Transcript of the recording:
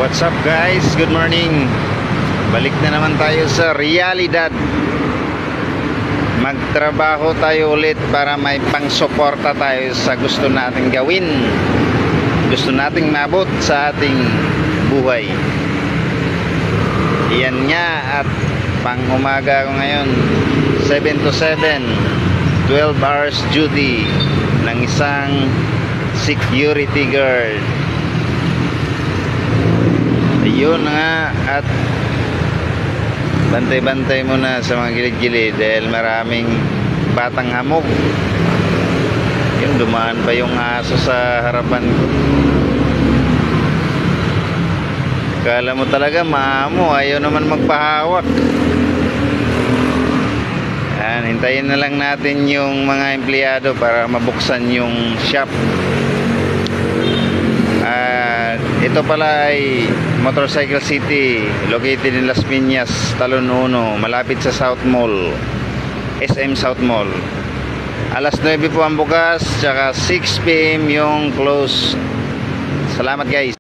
What's up guys? Good morning. Balik na naman tayo sa realidad. Magtrabaho tayo ulit para may pangsuporta tayo sa gusto nating gawin, gusto nating mabot sa ating buhay. Iyan nga, at pang umaga ko ngayon, 7 to 7, 12 hours duty ng isang security guard. Ayun nga, at bantay-bantay muna sa mga gilid-gilid dahil maraming batang hamog. Yung dumaan pa yung aso sa harapan ko. Kala mo talaga maamo, ayaw naman magpahawak. Yan, hintayin na lang natin yung mga empleyado para mabuksan yung shop. Ito pala ay Motorcycle City, located in Las Piñas, Talon 1, malapit sa South Mall, SM South Mall. Alas 9 po ang bukas, tsaka 6 PM yung close. Salamat guys.